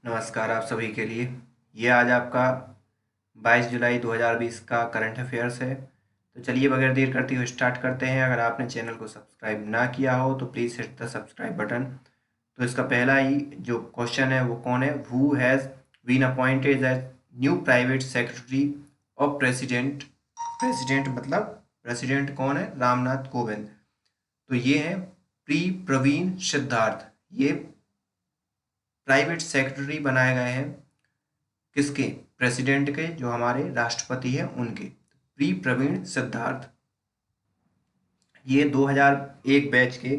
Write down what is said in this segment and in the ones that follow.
नमस्कार आप सभी के लिए। ये आज आपका 22 जुलाई 2020 का करंट अफेयर्स है। तो चलिए बगैर देर करते हुए स्टार्ट करते हैं। अगर आपने चैनल को सब्सक्राइब ना किया हो तो please hit the subscribe button. तो इसका पहला ही जो क्वेश्चन है वो कौन है, who has been appointed as new private secretary of president. President मतलब प्रेसिडेंट कौन है, रामनाथ कोविंद। तो ये है प्रवीण सिद्धार्थ। ये प्राइवेट सेक्रेटरी बनाए गए हैं किसके, प्रेसिडेंट के, जो हमारे राष्ट्रपति हैं उनके। प्रवीण सिद्धार्थ ये 2001 बैच के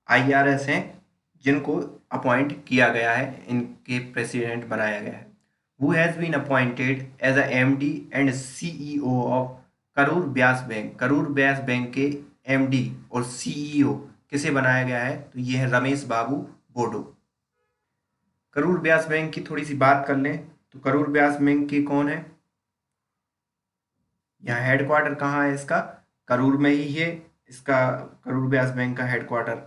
आईआरएस हैं जिनको अपॉइंट किया गया है, इनके प्रेसिडेंट बनाया गया है। Who has been appointed as a MD and CEO of Karur Vysya Bank. Karur Vysya Bank के एमडी और सीईओ किसे बनाया गया है, तो ये है रमेश बाबू बोडो। करूर व्यास बैंक की थोड़ी सी बात कर लें तो करूर व्यास बैंक के कौन है, यहाँ हेडक्वार्टर कहाँ है इसका, करूर में ही है इसका, करूर व्यास बैंक का हेडक्वार्टर।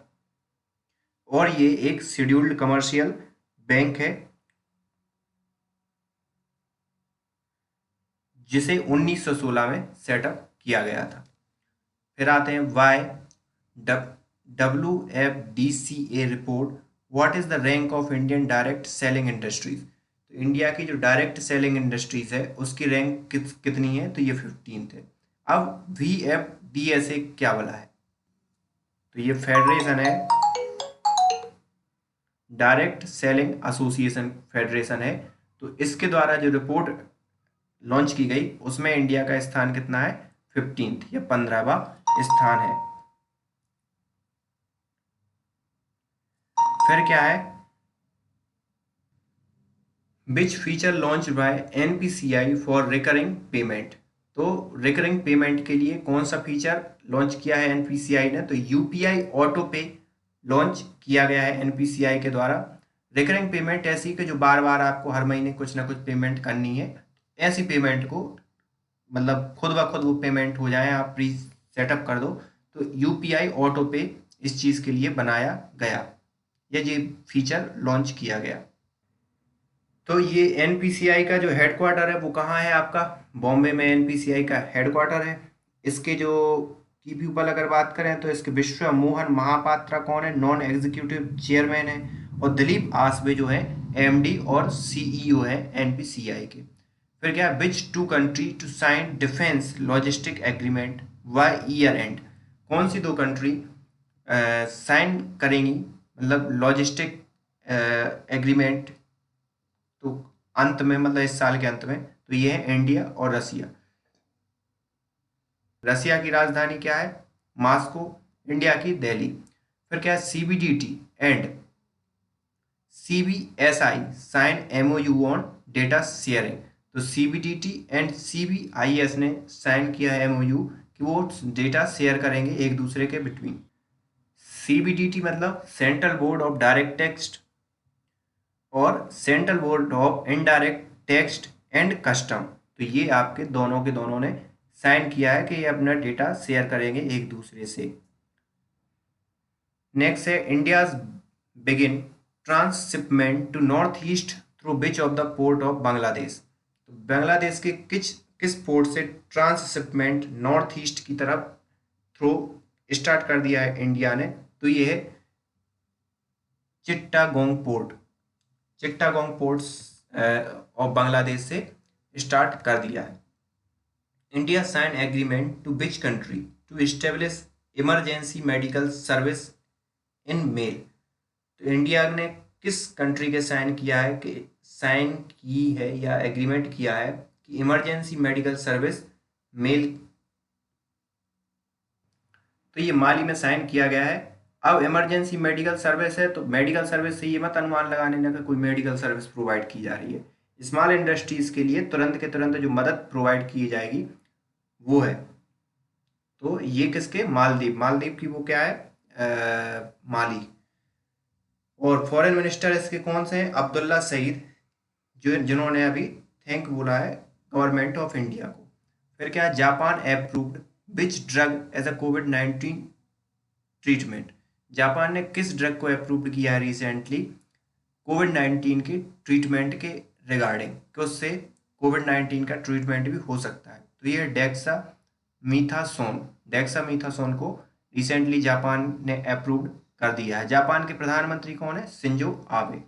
और ये एक शेड्यूल्ड कमर्शियल बैंक है जिसे 1916 में सेटअप किया गया था। फिर आते हैं वाई WFDCA report, what is the rank of Indian direct selling industries. तो इंडिया की जो डायरेक्ट सेलिंग इंडस्ट्रीज है उसकी रैंक कितनी है, तो ये 15th है। अब VFDSA क्या बोला है, तो ये फेडरेशन है, डायरेक्ट सेलिंग एसोसिएशन फेडरेशन है। तो इसके द्वारा जो रिपोर्ट लॉन्च की गई उसमें इंडिया का स्थान कितना है, 15th या 15वां स्थान है। फिर क्या है, which feature launch by NPCI for recurring payment. तो रिकरिंग पेमेंट के लिए कौन सा फीचर लॉन्च किया है NPCI ने, तो UPI ऑटो पे लॉन्च किया गया है NPCI के द्वारा। रिकरिंग पेमेंट ऐसी कि जो बार बार आपको हर महीने कुछ ना कुछ पेमेंट करनी है, ऐसी पेमेंट को मतलब खुद ब खुद वो पेमेंट हो जाए, आप प्री सेटअप कर दो। तो UPI ऑटो पे इस चीज़ के लिए बनाया गया, ये फीचर लॉन्च किया गया। तो ये NPCI का जो हेडक्वार्टर है वो कहाँ है आपका, बॉम्बे में NPCI का हेडक्वार्टर है। इसके जो की पीपल अगर बात करें तो इसके विश्व मोहन महापात्रा कौन है, नॉन एग्जीक्यूटिव चेयरमैन है। और दिलीप आसवे जो है MD और CEO है NPCI के। फिर क्या, which two country to sign defence logistic agreement by year end. कौन सी दो कंट्री साइन करेंगी मतलब लॉजिस्टिक एग्रीमेंट, तो अंत में मतलब इस साल के अंत में, तो ये है इंडिया और रसिया। रसिया की राजधानी क्या है, मॉस्को। इंडिया की दिल्ली। फिर क्या है, CBDT and CBSI sign MOU on data sharing. तो CBDT एंड CBIS ने साइन किया है MOU कि वो डेटा शेयर करेंगे एक दूसरे के बिटवीन। CBDT मतलब central board of direct tax और central board of indirect tax and custom. तो ये आपके दोनों के दोनों ने साइन किया है कि ये अपना डेटा शेयर करेंगे एक दूसरे से। नेक्स्ट है, India's begin transhipment to north east through which of the port of Bangladesh. तो बांग्लादेश के किस पोर्ट से ट्रांसशिपमेंट नॉर्थ ईस्ट की तरफ थ्रू स्टार्ट कर दिया है इंडिया ने, तो ये है Chittagong port. Chittagong ports of Bangladesh से स्टार्ट कर दिया है। India sign agreement to which country to establish emergency medical service in Male. तो इंडिया ने किस कंट्री के साइन किया है, कि साइन की है या एग्रीमेंट किया है कि इमरजेंसी मेडिकल सर्विस मेल, तो ये माली में साइन किया गया है। अब इमरजेंसी मेडिकल सर्विस है तो मेडिकल सर्विस से ये मत अनुमान लगाने ना कि कोई मेडिकल सर्विस प्रोवाइड की जा रही है। स्मॉल इंडस्ट्रीज के लिए तुरंत के तुरंत जो मदद प्रोवाइड की जाएगी वो है। तो ये किसके, मालदीव। मालदीव की वो क्या है, माली। और फॉरेन मिनिस्टर इसके कौन से हैं, अब्दुल्ला सईद, जो जिन्होंने अभी थैंक बोला है गवर्नमेंट ऑफ इंडिया को। फिर क्या, Japan approved which drug as a COVID-19 treatment. Japan ने किस ड्रग को अप्रूव्ड किया है रिसेंटली कोविड-19 के ट्रीटमेंट के रिगार्डिंग कि उससे कोविड-19 का ट्रीटमेंट भी हो सकता है। तो ये डेक्सामीथासोन को रिसेंटली जापान ने अप्रूव्ड कर दिया है। जापान के प्रधानमंत्री कौन है? Shinzo Abe.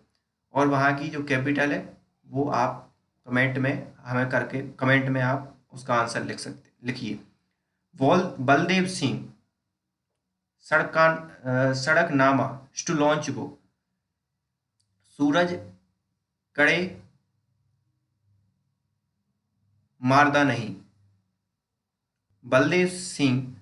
और वहाँ की जो कैपिटल है वो आप कमेंट में आप उसका आंसर लिखिए। Baldev Singh Sadaknama to launch book सूरज कड़े मारदा नहीं। बलदेव सिंह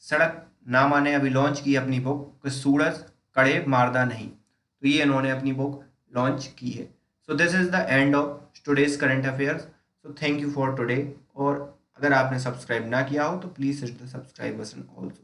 सड़कनामा ने अभी लॉन्च की अपनी बुक सूरज कड़े मारदा नहीं। तो ये इन्होंने अपनी बुक लॉन्च की है। So this is the end of today's current affairs. So thank you for today. और अगर आपने सब्सक्राइब ना किया हो तो please hit the subscribe button also.